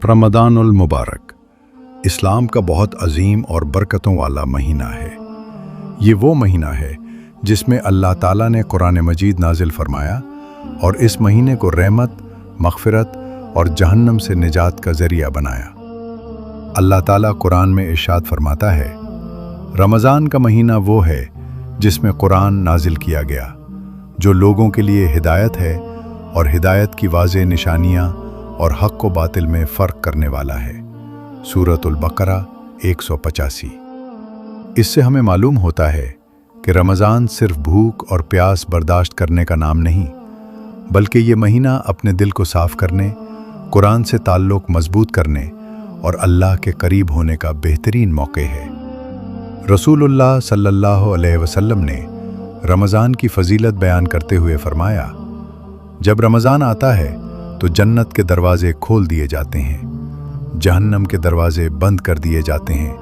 रमदानुल मुबारक इस्लाम का बहुत अजीम और बरकतों वाला महीना है। ये वो महीना है जिसमें अल्लाह ताला ने कुरान मजीद नाजिल फरमाया और इस महीने को रहमत, मग़फ़िरत और जहन्नम से निजात का ज़रिया बनाया। अल्लाह ताला कुरान में इरशाद फरमाता है, रमज़ान का महीना वो है जिसमें कुरान नाजिल किया गया, जो लोगों के लिए हिदायत है और हिदायत की वाज़ेह निशानियाँ और हक़ व बातिल में फ़र्क करने वाला है। सूरतुल बकरा 185। इससे हमें मालूम होता है कि रमज़ान सिर्फ भूख और प्यास बर्दाश्त करने का नाम नहीं, बल्कि ये महीना अपने दिल को साफ़ करने, कुरान से ताल्लुक़ मज़बूत करने और अल्लाह के करीब होने का बेहतरीन मौके है। रसूलुल्लाह सल्लल्लाहु अलैहि वसल्लम ने रमज़ान की फ़जीलत बयान करते हुए फ़रमाया, जब रमज़ान आता है तो जन्नत के दरवाज़े खोल दिए जाते हैं, जहन्नम के दरवाज़े बंद कर दिए जाते हैं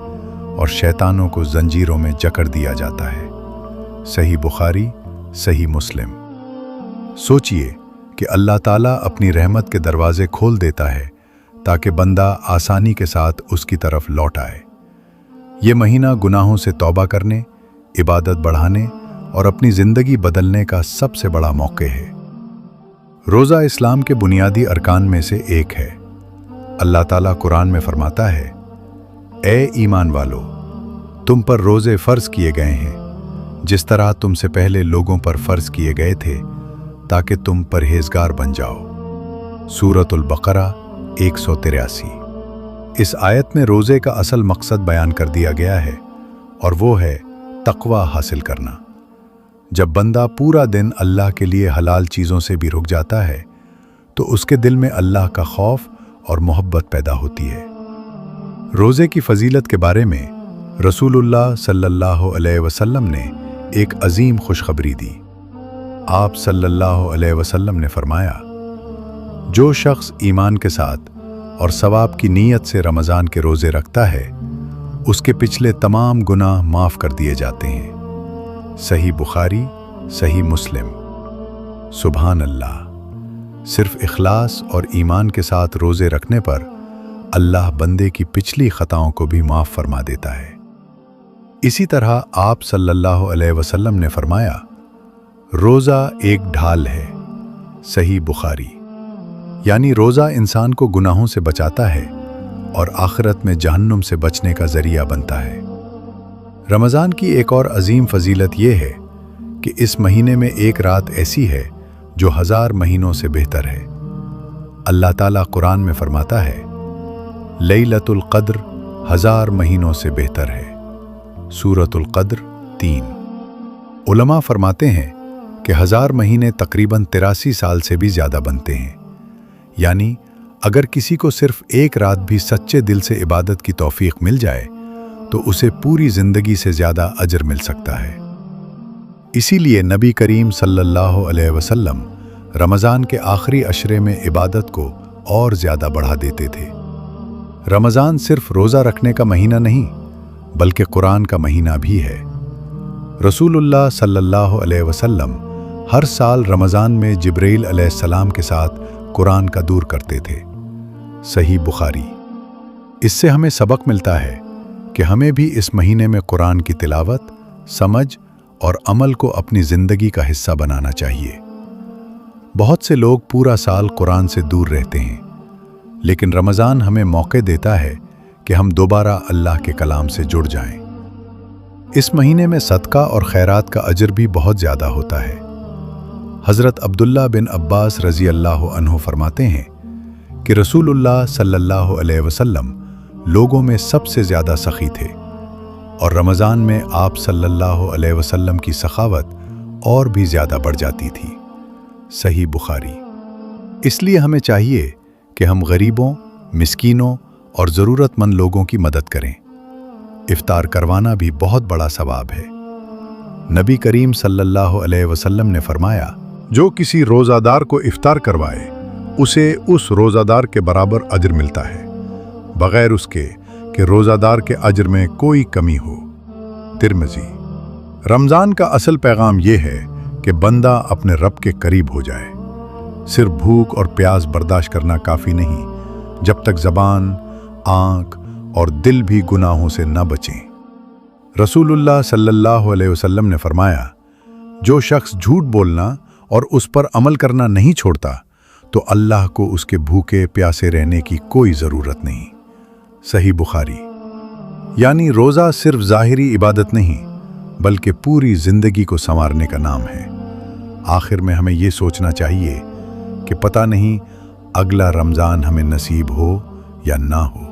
और शैतानों को जंजीरों में जकड़ दिया जाता है। सही बुखारी, सही मुस्लिम। सोचिए कि अल्लाह ताला अपनी रहमत के दरवाज़े खोल देता है ताकि बंदा आसानी के साथ उसकी तरफ लौट आए। ये महीना गुनाहों से तौबा करने, इबादत बढ़ाने और अपनी ज़िंदगी बदलने का सबसे बड़ा मौके है। रोज़ा इस्लाम के बुनियादी अरकान में से एक है। अल्लाह ताला कुरान में फरमाता है, ए ईमान वालो, तुम पर रोज़े फ़र्ज़ किए गए हैं जिस तरह तुमसे पहले लोगों पर फ़र्ज़ किए गए थे, ताकि तुम परहेज़गार बन जाओ। सूरतुल बकरा 183। इस आयत में रोज़े का असल मकसद बयान कर दिया गया है और वो है तक़वा हासिल करना। जब बंदा पूरा दिन अल्लाह के लिए हलाल चीज़ों से भी रुक जाता है तो उसके दिल में अल्लाह का खौफ और मोहब्बत पैदा होती है। रोज़े की फ़जीलत के बारे में रसूलुल्लाह सल्लल्लाहु अलैहि वसल्लम ने एक अजीम खुशखबरी दी। आप सल्लल्लाहु अलैहि वसल्लम ने फरमाया, जो शख्स ईमान के साथ और सवाब की नीयत से रमज़ान के रोज़े रखता है, उसके पिछले तमाम गुनाह माफ़ कर दिए जाते हैं। सही बुखारी, सही मुस्लिम। सुभान अल्लाह। सिर्फ इखलास और ईमान के साथ रोज़े रखने पर अल्लाह बंदे की पिछली ख़ताओं को भी माफ़ फरमा देता है। इसी तरह आप सल्लल्लाहु अलैहि वसल्लम ने फरमाया, रोज़ा एक ढाल है। सही बुखारी। यानी रोज़ा इंसान को गुनाहों से बचाता है और आखिरत में जहन्नुम से बचने का ज़रिया बनता है। रमज़ान की एक और अजीम फ़जीलत ये है कि इस महीने में एक रात ऐसी है जो 1000 महीनों से बेहतर है। अल्लाह ताला कुरान में फरमाता है, लैलतुल क़द्र 1000 महीनों से बेहतर है। सूरतुल क़द्र 3। उलमा फरमाते हैं कि 1000 महीने तकरीबन 83 साल से भी ज़्यादा बनते हैं। यानी अगर किसी को सिर्फ एक रात भी सच्चे दिल से इबादत की तौफीक मिल जाए तो उसे पूरी ज़िंदगी से ज़्यादा अजर मिल सकता है। इसीलिए नबी करीम सल्लल्लाहु अलैहि वसल्लम रमज़ान के आखिरी अशरे में इबादत को और ज़्यादा बढ़ा देते थे। रमज़ान सिर्फ रोज़ा रखने का महीना नहीं, बल्कि कुरान का महीना भी है। रसूलुल्लाह सल्लल्लाहु अलैहि वसल्लम हर साल रमज़ान में जिब्रील अलैहिस्सलाम के साथ कुरान का दूर करते थे। सही बुखारी। इससे हमें सबक मिलता है कि हमें भी इस महीने में कुरान की तिलावत, समझ और अमल को अपनी ज़िंदगी का हिस्सा बनाना चाहिए। बहुत से लोग पूरा साल कुरान से दूर रहते हैं, लेकिन रमज़ान हमें मौके देता है कि हम दोबारा अल्लाह के कलाम से जुड़ जाएं। इस महीने में सदका और खैरात का अजर भी बहुत ज़्यादा होता है। हज़रत अब्दुल्ला बिन अब्बास रज़ी अल्लाह अन्हु फरमाते हैं कि रसूलुल्लाह सल्लल्लाहु अलैहि वसल्लम लोगों में सबसे ज़्यादा सखी थे और रमज़ान में आप सल्लल्लाहु अलैहि वसल्लम की सखावत और भी ज़्यादा बढ़ जाती थी। सही बुखारी। इसलिए हमें चाहिए कि हम गरीबों, मिस्कीनों और ज़रूरतमंद लोगों की मदद करें। इफ्तार करवाना भी बहुत बड़ा सवाब है। नबी करीम सल्लल्लाहु अलैहि वसल्लम ने फरमाया, जो किसी रोज़ादार को इफ्तार करवाए उसे उस रोज़ादार के बराबर अजर मिलता है, बगैर उसके कि रोज़ादार के अजर में कोई कमी हो। तिरमिज़ी। रमज़ान का असल पैगाम यह है कि बंदा अपने रब के करीब हो जाए। सिर्फ भूख और प्यास बर्दाश्त करना काफ़ी नहीं, جب تک زبان، آنکھ اور دل بھی گناہوں سے نہ بچیں۔ رسول اللہ صلی اللہ علیہ وسلم نے فرمایا، جو شخص جھوٹ بولنا اور اس پر عمل کرنا نہیں چھوڑتا تو اللہ کو اس کے بھوکے پیاسے رہنے کی کوئی ضرورت نہیں۔ صحیح بخاری۔ یعنی روزہ صرف ظاہری عبادت نہیں بلکہ پوری زندگی کو سنوارنے کا نام ہے۔ آخر میں ہمیں یہ سوچنا چاہیے کہ پتہ نہیں اگلا رمضان ہمیں نصیب ہو یا نہ ہو۔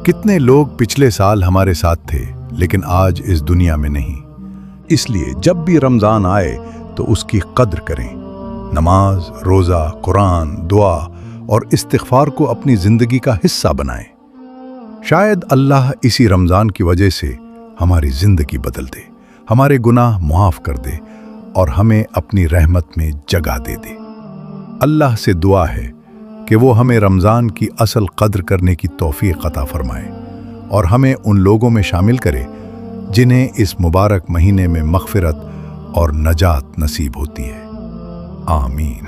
کتنے لوگ پچھلے سال ہمارے ساتھ تھے لیکن آج اس دنیا میں نہیں۔ اس لیے جب بھی رمضان آئے تو اس کی قدر کریں۔ نماز، روزہ، قرآن، دعا اور استغفار کو اپنی زندگی کا حصہ بنائیں۔ شاید اللہ اسی رمضان کی وجہ سے ہماری زندگی بدل دے، ہمارے گناہ معاف کر دے اور ہمیں اپنی رحمت میں جگہ دے دے۔ اللہ سے دعا ہے کہ وہ ہمیں رمضان کی اصل قدر کرنے کی توفیق عطا فرمائے اور ہمیں ان لوگوں میں شامل کرے جنہیں اس مبارک مہینے میں مغفرت اور نجات نصیب ہوتی ہے۔ آمین۔